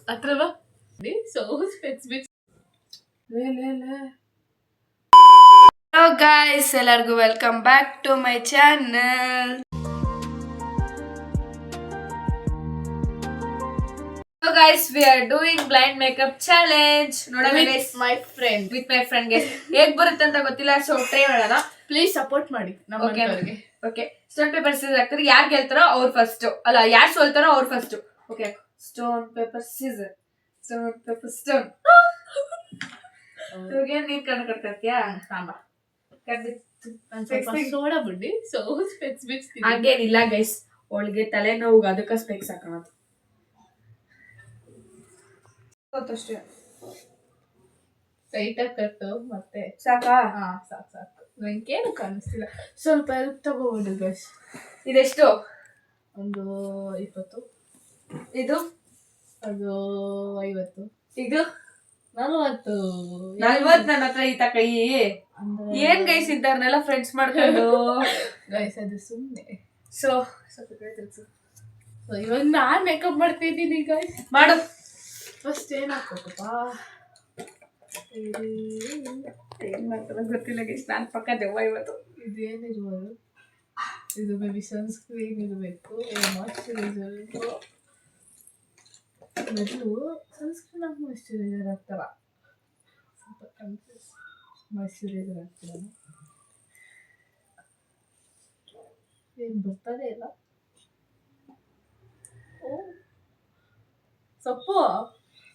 ಹತ್ರವಾ so specific. Hello guys, ಎಲ್ಲರಿಗೂ welcome back to my channel. So guys, we are doing blind makeup challenge. ನೋಡೋಣ guys, my friend with my friend guys. ಹೇಗ್ ಬರುತ್ತೆ ಅಂತ ಗೊತ್ತಿಲ್ಲ, so try ಮಾಡೋಣ. Please support ಮಾಡಿ ನಮ್ಮಂತವರಿಗೆ. Okay, stone paper scissor ಹಾಕ್ತಾರೆ. ಯಾರು ಗೆಲ್ತಾರೋ ಅವ್ರು ಫಸ್ಟ್, ಅಲ್ಲ ಯಾರು ಸೋಲ್ತಾರೋ ಅವ್ರು first. Okay, stone paper scissor, stone paper stone. ಇವಾಗ ನೀನ್ ಕಟ್ತೀಯಾ? ಸಾಂಬ ಸೋಡಾ ಬುಡ್ಡಿ ಸೊ ಸ್ಪೆಸಿಫಿಕ್ಸ್ ಹಾಗೇನಿಲ್ಲ ಗೈಸ್, ಅವಳಿಗೆ ತಲೆನೋವು, ಅದಕ್ಕೆ ಸ್ಪೆಕ್ಸ್ ಹಾಕೋದು ಅಷ್ಟೇ. ಟೈಟಾಗಿ ಕಟ್ಟು ಮತ್ತೆ ಸಾಕಾ? ಹಾ ಸಾಕು ಸಾಕು, ನಂಗೇನು ಕಾಣಿಸ್ತಿಲ್ಲ. ಸ್ವಲ್ಪ ಹೆಲ್ಪ್ ತಗೋಬೋದು ಗೈಸ್. ಇದೆಷ್ಟು? ಒಂದು 20. ಇದು ಅದು 50. ಇದು 40. ನನ್ನ ಹತ್ರ ಈ ಕೈ ಏನ್ ಗೈಸ್ ಇದ್ದಾರನ್ನೆಲ್ಲ ಫ್ರೆಂಡ್ಸ್ ಮಾಡ್ಕೊಂಡು ಗೈಸ್ ಅದು ಸುಮ್ಮನೆ. ಸೊ ಇವಾಗ ನಾನ್ ಮೇಕಪ್ ಮಾಡ್ತಿದ್ದೀನಿ ಗೈಸ್. ಮಾಡು. ಫಸ್ಟ್ ಏನ್ ಹಾಕ್ಬೇಕಪ್ಪ? ಏನ್ ಮಾಡ್ತಾರ ಗೊತ್ತಿಲ್ಲ ಗೈಸ್, ನಾನ್ ಪಕ್ಕ ದೆವ್ವ ಇವತ್ತು. ಇದೇನಿರ್ಬೋದು, ಇದು ಮೇಬಿ ಸನ್ಸ್ಕ್ರೀನ್ ಇರಬೇಕು, ಮಾಯ್ಶ್ಚರೈಸರ್ ಇರಬೇಕು. ಮೊದಲು ಸನ್ಸ್ಕ್ರೀನ್ ಆಗಿ ಮಾಯ್ಶ್ಚರೈಸರ್ ಹಾಕ್ತಾರ, ಸ್ವಲ್ಪ ಕನ್ಫ್ಯೂಸ್. ಮಾಯ್ಶ್ಚರೈಸರ್ ಹಾಕ್ತಾರ, ಏನು ಬರ್ತದೆ ಇಲ್ಲ. ಓ ಸೊಪ್ಪು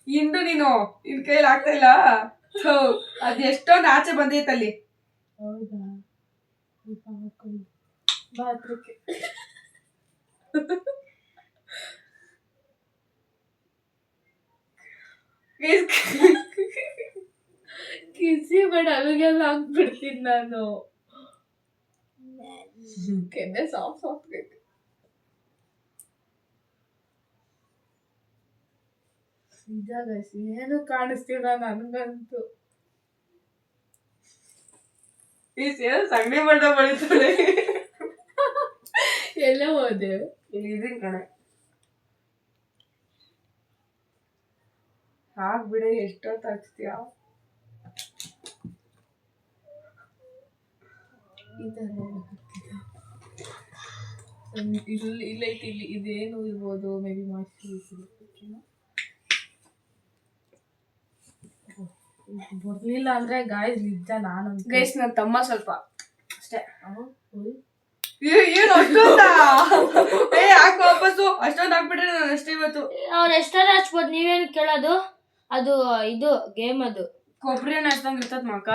ಇಂದು ನೀನು ನಿನ್ ಕೈಲಿ ಆಗ್ತಾ ಇಲ್ಲ. ಸೊ ಅದ್ ಎಷ್ಟೊಂದು ಆಚೆ ಬಂದೈತಲ್ಲಿ. ಹೌದಾ? ಸ್ವಲ್ಪ ಹಾಕೊಳ್ಳಿ ಬಾ ಹತ್ರಕ್ಕೆ. ಕಿಸಿ ಬೇಡ, ಅಲ್ಲಿಗೆಲ್ಲ ಹಾಕ್ಬಿಡ್ತೀನಿ ನಾನು. ಕೆನ್ನೆ ಸಾಫ್ಟ್ ಬೇಕು. ನಿಜ ಗೈಸ್, ಏನು ಕಾಣಿಸ್ತಿಲ್ಲ ನನಗಂತೂ. ಸಗಣಿ ಬಣ್ಣ ಬಳಿತಾಳೆ. ಎಲ್ಲ ಹೋದೆ? ಇಲ್ಲಿ ಇದೀನಿ ಕಣೆ. ಹಾಕ್ಬಿಡೆ, ಎಷ್ಟೊತ್ತು ಹಚ್ತೀಯ? ಇಲ್ಲ ಇಲ್ಲಿ ಇದೇನು ಇರ್ಬೋದು, ಮೇಬಿ ಮಾಯ್ಶ್ಚರೈಸರ್ ಬರ್ಲಿಲ್ಲ ಅಂದ್ರೆ ಗಾಯ್ಸ್ ನಿಜ ನಾನು ಗೈಸ್ ನನ್ನ ತಮ್ಮ ಸ್ವಲ್ಪ ಅಷ್ಟೇ. ಏನು ಅಷ್ಟೊಂದ ಹಾಕು ವಾಪಸ್ಸು, ಅಷ್ಟೊಂದು ಹಾಕ್ಬಿಟ್ರೆ ನಾನು ಅಷ್ಟೇ ಇವತ್ತು. ಅವ್ರು ಎಷ್ಟಾರ ಹಚ್ಬೋದು, ನೀವೇನು ಕೇಳೋದು? ಅದು ಇದು ಗೇಮ್, ಅದು ಕೊಬ್ಬರಿ ಎಣ್ಣೆ ಹಚ್ದಂಗೆ ಇರ್ತದ ಮಕ್ಕ.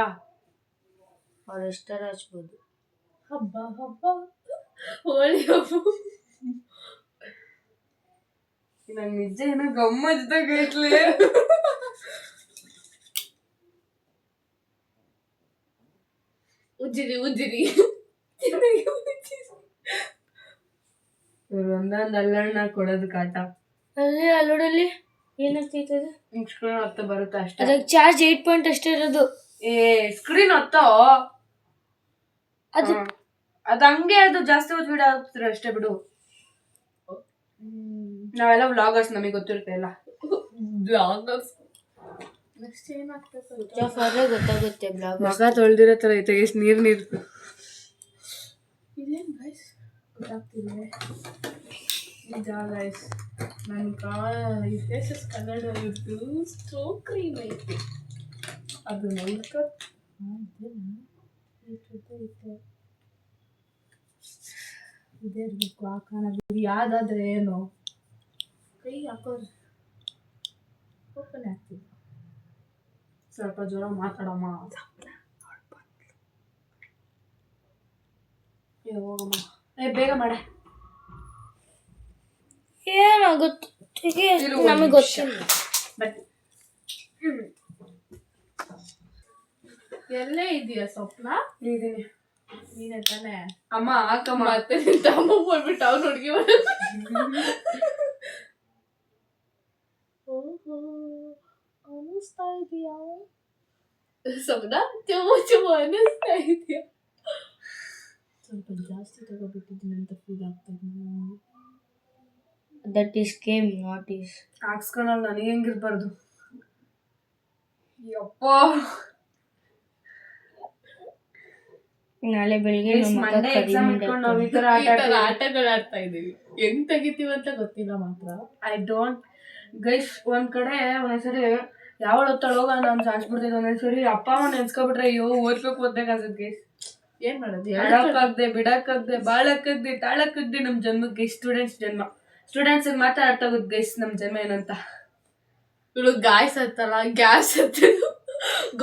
ಅವ್ರು ಎಷ್ಟಾರ ಹಚ್ಬೋದು. ಹಬ್ಬ ಹೋಳಿ ಹಬ್ಬ ನಂಗೆ ನಿಜ ಏನೋ ಗಮ್ಮಜ್ದಾಗ ಐತ್ಲೆ. ಉಜ್ಜಿರಿ ಇವ್ರು ಒಂದೊಂದು ಅಲ್ಲಣ್ಣ ಕೊಡೋದು ಕಾಟ. ಅಲ್ಲಿ ಅಲ್ಲೋಡಲ್ಲಿ ಏನಾಗ್ತೈತದು? ಸ್ಕ್ರೀನ್ ಹೊತ್ತ ಬರುತ್ತೆ ಅಷ್ಟೇ. ಅದಕ್ಕೆ ಚಾರ್ಜ್ 8 ಪಾಯಿಂಟ್ ಅಷ್ಟೇ ಇರೋದು. ಸ್ಕ್ರೀನ್ ಹೊತ್ತೋ ಅದು ಅದು ಹಂಗೆ, ಅದು ಜಾಸ್ತಿ ಹೊತ್ತು ವಿಡಿಯೋ ಹಾಕ್ತಿರ ಅಷ್ಟೇ ಬಿಡು. ನಾವೆಲ್ಲ ವ್ಲಾಗರ್ಸ್, ನಮಗೆ ಗೊತ್ತಿರುತ್ತೆ ಎಲ್ಲ. ಬ್ಲಾಗರ್ಸ್ ನೆಕ್ಸ್ಟ್ ಏನಾಗ್ತದೆ ಗೊತ್ತಾಗುತ್ತೆ. ಬ್ಲಾಗ್ ಮಗ ತೊಳ್ದಿರೋ ತರ ಐತೆ, ಎಷ್ಟು ನೀರು ಇದೇನು ಗೈಸ್ ಗೊತ್ತಾಗ್ತಿದೆ. ನಿಜ ಗೈಸ್, ನನ್ನ ಫೇಸಸ್ ಕನ್ನಡ ಇದ್ದು ಸ್ಟೋ ಕ್ರೀಮ್ ಐತಿ, ಅದು ನೋಡ್ಕೊ. ಇದೇ ಇರಬೇಕು ಹಾಕೋಣ. ಯಾವ್ದಾದ್ರೆ ಏನು ಕೈ ಹಾಕೋದು ಓಪನ್ ಆಗ್ತಿದೆ. ಸ್ವಲ್ಪ ಜೋರ ಮಾತಾಡಮ್ಮ. ಹೋಗಮ್ಮ, ಬೇಗ ಮಾಡೆ. ಏನಾಗುತ್ತೆ ನಮಗೆ ಗೊತ್ತಿಲ್ಲ. ಎಲ್ಲೇ ಇದೆಯಾ ಸ್ವಪ್ನ? ಇದೀನಿ. ನೀನೇ ತಾನೆ? ಅಮ್ಮ ಹಾಕಮ್ಮ. ಮತ್ತೆ ನಿನ್ ತಮ್ಮ ಬಂದ್ಬಿಟ್ಟು ಅವ್ನು ಹುಡುಗಿ ಅನ್ನಿಸ್ತಾ ಇದೆಯಾ ಸ್ವಪ್ನ? ಚುಮ್ಮು ಅನ್ನಿಸ್ತಾ ಇದೆಯಾ? ಸ್ವಲ್ಪ ಜಾಸ್ತಿ ತಗೋಬಿಟ್ಟಿದ್ದೀನಿ ಅಂತ ಫೀಲ್ ಆಗ್ತಾ ಇದೆ. That is came not is. ಹಾಕ್ಸ್ಕೊಳಲ್ಲ ನನಗೆ ಹೆಂಗಿರ್ಬಾರ್ದು. ಯಪ್ಪ ನಾಳೆ ಬೆಳಿಗ್ಗೆ ನಮ್ಮ ಅಕ್ಕ ಮಂಡೇ ಎಕ್ಸಾಮ್ ಇಟ್ಕೊಂಡು ನಾವು ಈ ತರ ಆಟಗಳು ಆಡ್ತಾ ಇದೀವಿ. ಹೆಂಗ್ ತೆಗಿತೀವಿ ಅಂತ ಗೊತ್ತಿಲ್ಲ ಮಾತ್ರ. I don't guys. ಒಂದ್ ಕಡೆ ಒಂದೊಂದ್ಸರಿ ಯಾವಳ ಹೊತ್ತಾಳ ಹೋಗ ನಾನು ಸಾಯಿಸ್ಬಿಡ್ತಿದ್ದೆ. ಒಂದೊಂದ್ಸರಿ ಅಪ್ಪ ಅಮ್ಮ ನೆನ್ಸ್ಕೊಬಿಟ್ರೆ ಅಯ್ಯೋ ಓದ್ಬೇಕು ಅನ್ಸತ್ ಗೈಸ್. ಏನ್ ಮಾಡೋದು? ಅಳಕ್ಕಾಗ್ದೆ ಬಿಡಕ್ಕಾಗ್ದೆ ಬಾಳಕ್ಕಾಗ್ದೆ ತಾಳಕ್ಕಾಗ್ದೆ ನಮ್ ಜನ್ಮಕ್ಕೆ ಸ್ಟೂಡೆಂಟ್ಸ್ ಜನ್ಮ. ಸ್ಟೂಡೆಂಟ್ಸ್ ಮಾತ್ರ ಅರ್ಥ ಆಗುತ್ತೆ ಗೈಸ್ ನಮ್ ಜನ್ಮ ಏನಂತ. ಇವಳು ಗಾಯ್ಸ್ ಹತ್ತಲ್ಲ, ಗ್ಯಾಸ್ ಹತ್ತ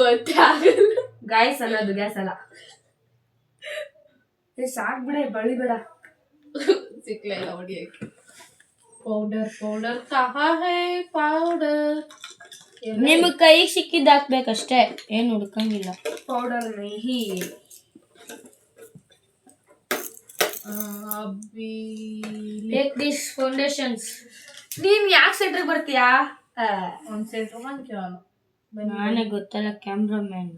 ಗೊತ್ತೇ ಆಗಲ್ಲ. ಗಾಯ್ಸ್ ಅನ್ನೋದು ಗ್ಯಾಸ್ ಅಲ್ಲ. ಸಾಕ್ಬಿಡೆ ಬಳಿ ಬೇಡ. ಸಿಕ್ಲೇ ಇಲ್ಲ ಹೊಡಿಯಕ್ಕೆ. ಪೌಡರ್ ಕಹಾ ಹೈ ಪೌಡರ್. ನಿಮ್ ಕೈಗೆ ಸಿಕ್ಕಿದ್ ಹಾಕ್ಬೇಕಷ್ಟೇ, ಏನ್ ಹುಡ್ಕಂಗಿಲ್ಲ. ಪೌಡರ್ ನಹಿ. Take this foundations. ನೀನ್ ಯಾಕೆ ಸೆಂಟ್ರಿಗೆ ಬರ್ತೀಯಾ? ಒಂದ್ ಸೆಂಟ್ರ್ ಮಂಕ್ಯಾನು ನಾನೇ ಗೊತ್ತಲ್ಲ ಕ್ಯಾಮ್ರಾಮ್ಯಾನ್.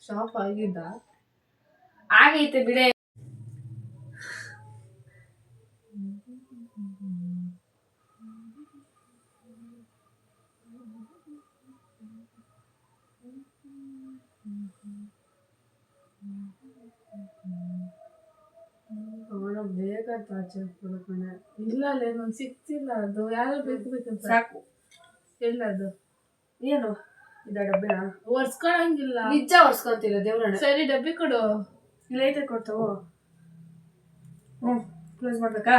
ಶಾಪ್ ಆಗಿದ್ದ ಆಗೈತೆ ಬಿಡೆ. ಬೇಗ ಇಲ್ಲ ಅಲ್ಲೇ ನನ್ ಸಿಕ್ತಿಲ್ಲ. ಅದು ಯಾರು ಬೇಕಂತ ಸಾಕು. ಇಲ್ಲ ಅದು ಏನು ಇದ ಡಬ್ಬಿನ ಒರ್ಸ್ಕೊಳಂಗಿಲ್ಲ. ನಿಜ ಒರ್ಸ್ಕೊಂತಿಲ್ಲ ದೇವ್ರಣ್ಣ. ಸರಿ ಡಬ್ಬಿ ಕೊಡು. ಇಲ್ಲ ಐತೆ ಕೊಡ್ತಾವು. ಕ್ಲೋಸ್ ಮಾಡ್ಬೇಕಾ?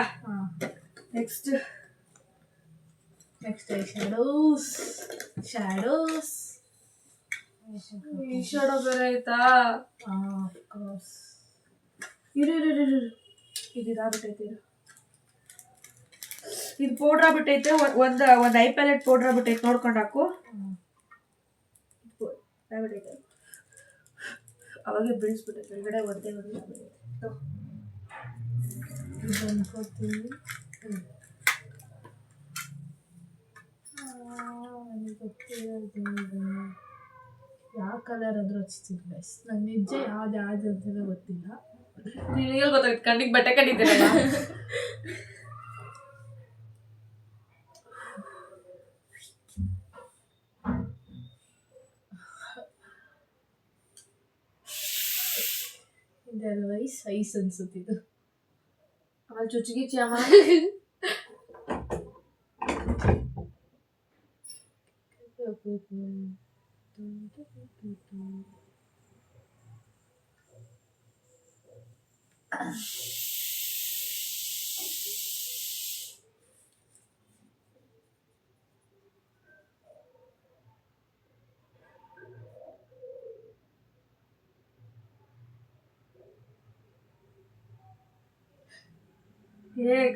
ನೆಕ್ಸ್ಟ್ ಶಾಡೋಸ್ ಈ ಶಾಡೋ ಬೇರೆ ಆಯ್ತಾ? ಇರು ಇದು ಇದಾಗ್ಬಿಟ್ಟೈತೆ. ಇದು ಪೌಡ್ರ್ ಆಗ್ಬಿಟ್ಟೈತೆ. ಒಂದ್ ಐ ಪ್ಯಾಲೆಟ್ ಪೌಡ್ರ್ ಆಗ್ಬಿಟ್ಟೈತೆ. ನೋಡ್ಕೊಂಡು ಹಾಕು. ಅವಾಗೆ ಬೀಳಿಸ್ಬಿಟ್ಟೈತೆ ಹೊರಗಡೆ. ಒಂದೇ ಯಾವ ಕಲರ್ ಆದ್ರೂ ಹಚ್ತಿಲ್ಲ. ನನ್ ನಿಜ ಯಾವ್ದು ಅಂತೆಲ್ಲ ಗೊತ್ತಿಲ್ಲ. ನಿನಗೆ ಗೊತ್ತಾಯ್ತು ಕಣ್ಣಿಗೆ ಬಟ್ಟೆ ಕಟ್ಟಿದ್ದೀರಲ್ಲ. ಇದೆಲ್ಲ ಐಸ್ ಅನ್ಸುತ್ತಿದ್ದು. ಆಮೇಲೆ ಚುಚ್ಚಿಗಿಚ್ಚಿ ಅಮ್ಮ.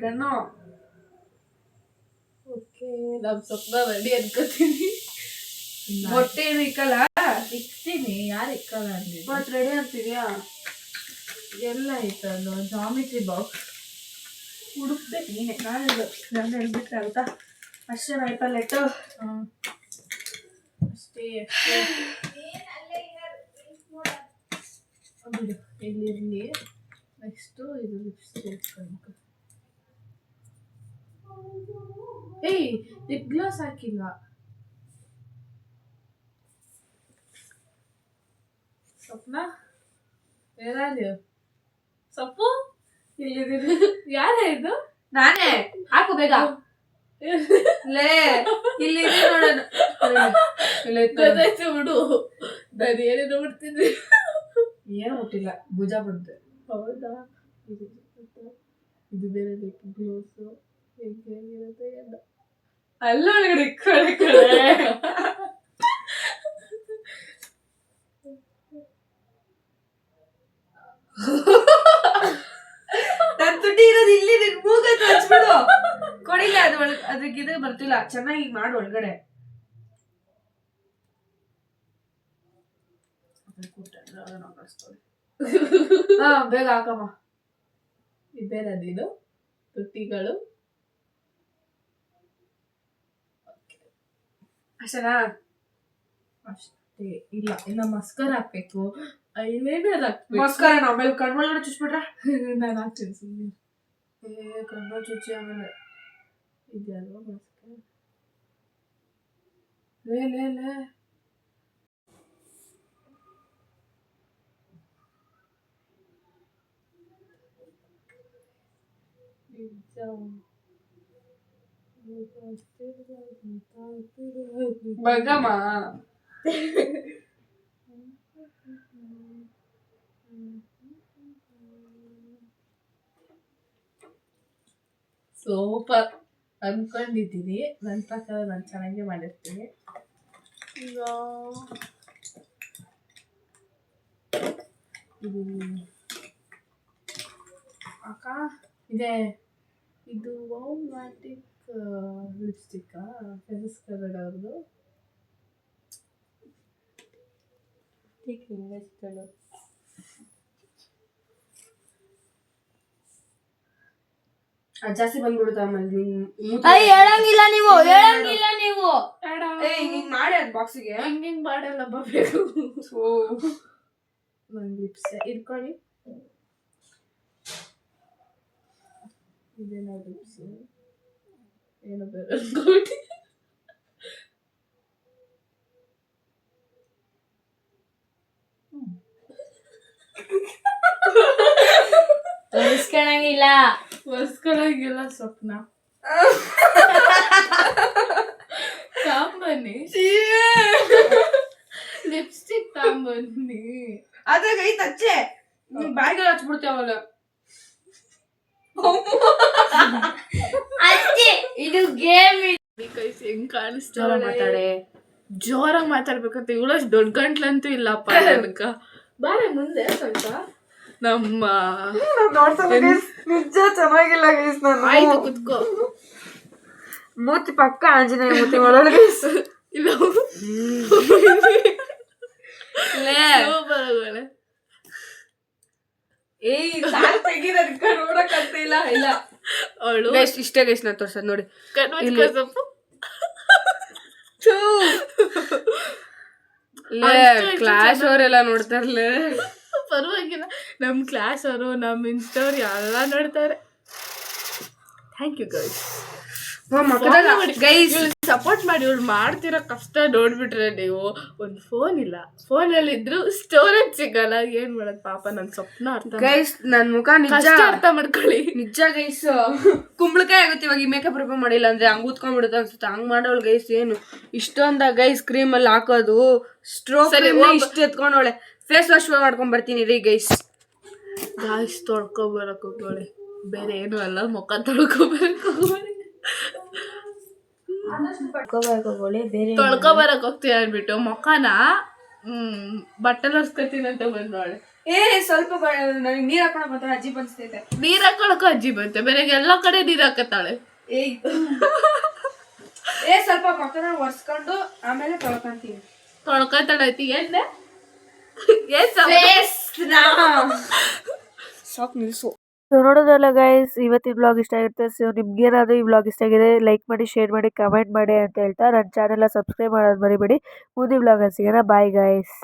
ಕಣ್ಣು ಓಕೆ, ನಮ್ ಸ್ವಪ್ನ ರೆಡಿ ಅನ್ಕೋತೀನಿ. ಮೊಟ್ಟೆ ಏನು ಇಕ್ಕಲ್ಲ? ಇಕ್ತೀನಿ. ಯಾರು ಇಕ್ಕಲ್ಲ ಅಂದಿದ್ದು? ಮತ್ ರೆಡಿ ಅಂತಿದ್ಯಾ? ಎಲ್ಲ ಐತಲ್ಲ ಜಾಮಿಟ್ರಿ ಬಾಕ್ಸ್ ಹುಡುಕ್ಬೇಕು ನೀನೆ. ನಾನು ಹೇಳ್ಬಿಟ್ರೆ ಆಗುತ್ತಾ? ಅಷ್ಟೇ ಐ ಪ್ಯಾಲೆಟ್ ಅಷ್ಟೇ. ಬಿಡು ಇಲ್ಲಿರಲಿ. ನೆಕ್ಸ್ಟು ಇದು ಲಿಪ್ಸ್ಟಿಕ್. ಏಯ್ ಲಿಪ್ ಗ್ಲಾಸ್ ಹಾಕಿಲ್ಲ. ಸ್ವಪ್ನ ಯಾರು? ಸೊಪ್ಪು ಇಲ್ಲಿದ್ದೀರಿ. ಯಾರೇ ಇದು? ನಾನೇ. ಹಾಕು ಬೇಗ. ಲೇ ಇಲ್ಲಿ ನೋಡೋಣ. ಗೊತ್ತಾಯ್ತು ಬಿಡು. ನಾನು ಏನೇನು ಬಿಡ್ತಿದ್ವಿ. ಏನು ಹುಟ್ಟಿಲ್ಲ, ಭುಜ ಬಿಡುತ್ತೆ. ಹೌದಾ? ಇದು ಬೇರೆ ಲಿಪ್ ಗ್ಲೋಸು ಹೇಗಿರುತ್ತೆ ಎಲ್ಲ ಅಲ್ಲೊಳಗಡೆ ನನ್ ತುಟಿ ಇರೋದು ಇಲ್ಲಿ. ನಿನ್ ಮೂಗತ್ತು ಹಚ್ಬಿಡು. ಕೊಡಿಲ್ಲ ಅದು ಅದಕ್ಕೆ ಇದು ಬರ್ತಿಲ್ಲ. ಚೆನ್ನಾಗಿ ಮಾಡು ಒಳಗಡೆ. ಬೇಗ ಹಾಕಮ್ಮ. ಇದೇನದು ತುಟಿಗಳು ಅಷ್ಟೇನಾ? ಅಷ್ಟೇ. ಇಲ್ಲ ಇನ್ನ ಮಸ್ಕರ್ ಹಾಕ್ಬೇಕು. ಐಲೈನರ್ ಹಾಕ್ಬೇಕು. ಮಸ್ಕರ ಆಮೇಲೆ ಕಣ್ಮೊಳಗಡೆ ಚುಚ್ಬಿಟ್ರೆ ನಾನು ಹಾಕ್ತೀನಿ ಸುಮ್ಮನೆ. ಕಣ್ಮೊಳ ಚುಚ್ಚಿ ಆಮೇಲೆ ಇದೆಯಲ್ವಾ ಮಸ್ಕರ. ಲೇ ಬಗಮ್ಮ ಸೂಪರ್ ಅನ್ಕೊಂಡಿದ್ದೀನಿ. ನನ್ನ ಪ್ರಕಾರ ನಾನು ಚೆನ್ನಾಗೇ ಮಾಡಿರ್ತೀನಿ. ಈಗ ಇದು ಅಕ್ಕ ಇದೆ, ಇದು ಮ್ಯಾಟಿಕ್ ಲಿಪ್ಸ್ಟಿಕ್ಕಾ ಫೇಸ್ ಕಲರ್ ಅವ್ರದ್ದು. ಜಾಸ್ತಿ ಬಂದ್ಬಿಡುತ್ತೆ ಆಮೇಲೆ ಹೇಳಂಗಿಲ್ಲ ನೀವು ಹಿಂಗ್ ಮಾಡಿ ಅದ್ ಬಾಕ್ಸಿಗೆ ಹಿಂಗೆ ಮಾಡಲ್ಲ ಬರಬೇಕು. ಒಂದು ಲಿಪ್ಸ್ ಇಟ್ಕೊಳ್ಳಿ. ಇದೇನೋ ಲಿಪ್ಸ್ ಏನೋ ಬೇರೆ ಅನ್ಕೊಬಿಟ್ಟು. ತೋರಿಸ್ಕೊಳಂಗಿಲ್ಲ. ಒರ್ಸ್ಕೊಳಂಗಿಲ್ಲ ಸ್ವಪ್ನ. ತಾಂಬನ್ನಿ ಲಿಪ್ಸ್ಟಿಕ್ ತಾಂಬನ್ನಿ. ಅದ್ರಾಗ ಐತ್ ಅಚ್ಚೆ ಬ್ಯಾಗ್ ಹಚ್ಬಿಡ್ತೇವಲ್ಲ. ಇದು ಗೇಮ್. ಕೈಸಿ ಹೆಂಗ್ ಕಾಣಿಸ್ತಾಳೆ. ಜೋರಾಗಿ ಮಾತಾಡ್ಬೇಕಂತ ಇವಳಷ್ಟು ದೊಡ್ಡ ಗಂಟ್ಲಂತೂ ಇಲ್ಲಪ್ಪ ನನಗ. ಬಾರೆ ಮುಂದೆ ಸ್ವಲ್ಪ. ನಮ್ಮ ನಿಜ ಚೆನ್ನಾಗಿಲ್ಲ ಗೈಸ್. ನಾನು ಆಯ್ತು ಕುತ್ಕೋ. ಮೂತಿ ಪಕ್ಕ ಆಂಜನೇಯ ಮೂತಿ ಒಳಗೆ ಇಲ್ಲ ನೋಡಕ್ ಇಲ್ಲ ಇಲ್ಲ ಅವಳು ಇಷ್ಟೇ ಗೈಸ್ ನಾನು ತೋರ್ಸದ್ ನೋಡಿ. ಕ್ಲಾಸ್ ಅವರೆಲ್ಲ ನೋಡ್ತಾರಲ್ಲ. ಪರವಾಗಿಲ್ಲ, ನಮ್ಮ ಕ್ಲಾಸ್ ಅವರು ನಮ್ಮ ಇನ್ಸ್ಟೋರ್ ಎಲ್ಲ ನೋಡ್ತಾರೆ. Thank you guys. Guys support ಮಾಡಿ. ಇವಳು ಮಾಡ್ತಿರೋ ಕಷ್ಟ ನೋಡ್ಬಿಟ್ರೆ ನೀವು. ಒಂದು ಫೋನ್ ಇಲ್ಲ, ಫೋನಲ್ಲಿ ಇದ್ರು ಸ್ಟೋರೇಜ್ ಸಿಗಲ್ಲ. ಏನ್ ಮಾಡೋದು ಪಾಪ. ನನ್ನ ಸ್ವಪ್ನ ಅರ್ಥ ಗೈಸ್, ನನ್ ಮುಖ ನಿಜ ಅರ್ಥ ಮಾಡ್ಕೊಳ್ಳಿ. ನಿಜ ಗೈಸ್, ಕುಂಬಳಕಾಯಿ ಆಗುತ್ತೆ ಇವಾಗ. ಈ ಮೇಕಪ್ ರಿಪೇರ್ ಮಾಡಿಲ್ಲ ಅಂದ್ರೆ ಹಂಗ್ ಉತ್ಕೊಂಡ್ಬಿಡುತ್ತೆ ಅನ್ಸುತ್ತೆ. ಹಂಗ್ ಮಾಡೋಳು ಗೈಸ್. ಏನು ಇಷ್ಟೊಂದ ಗೈಸ್ ಕ್ರೀಮ್ ಅಲ್ಲಿ ಹಾಕೋದು ಸ್ಟ್ರೋಕ್ ಇಷ್ಟು ಎತ್ಕೊಂಡವಳೆ. ಫೇಸ್ ವಾಶ್ ಮಾಡ್ಕೊಂಡ್ ಬರ್ತೀನಿ ರೀ ಗೈಸ್. ಗಾಯ್ಸ್ ತೊಳ್ಕೊಬರಕ್ ಹೋಗೋಳೆ, ಬೇರೆ ಏನು ಅಲ್ಲ. ಮುಖ ತೊಳ್ಕೊಬರಕ್ ಹೋಗೋಳೆ. ತೊಳ್ಕೊಬರಕ್ ಹೋಗ್ತೀನಿ ಅಂದ್ಬಿಟ್ಟು ಮುಖನ ಬಟ್ಟೆಲ್ ಹೊರ್ಸ್ಕೊತೀನಿ ಅಂತ ಬಂದವಳೆ. ಸ್ವಲ್ಪ ನನಗೆ ನೀರ್ ಹಾಕೋಣ ಬರ್ತಾಳೆ. ಅಜ್ಜಿ ಬನ್ಸ್ತೈತೆ. ನೀರ್ ಹಾಕೊಳಕ ಅಜ್ಜಿ ಬಂತೆ. ಬೇರೆ ಎಲ್ಲಾ ಕಡೆ ನೀರ್ ಹಾಕತ್ತಾಳೆ. ಸ್ವಲ್ಪ ಮಕ್ಕಳ ಒರ್ಸ್ಕೊಂಡು ಆಮೇಲೆ ತೊಳ್ಕೊಂತೀನಿ. ತೊಳ್ಕೊತಾಳೈತಿ. ಸಾಕು ನಿಲ್ಸು. ಸೊ ನೋಡೋದಲ್ಲ ಗೈಸ್, ಇವತ್ತಿನ ಬ್ಲಾಗ್ ಇಷ್ಟ ಆಗಿರುತ್ತೆ. ಸೊ ನಿಮ್ಗೇನಾದರೂ ಈ ಬ್ಲಾಗ್ ಇಷ್ಟ ಆಗಿದೆ ಲೈಕ್ ಮಾಡಿ, ಶೇರ್ ಮಾಡಿ, ಕಮೆಂಟ್ ಮಾಡಿ ಅಂತ ಹೇಳ್ತಾ ನನ್ನ ಚಾನೆಲ್ನ ಸಬ್ಸ್ಕ್ರೈಬ್ ಮಾಡೋದು ಮರಿಬೇಡಿ. ಮುಂದಿನ ಬ್ಲಾಗಲ್ಲಿ ಸಿಗೋಣ. Bye guys.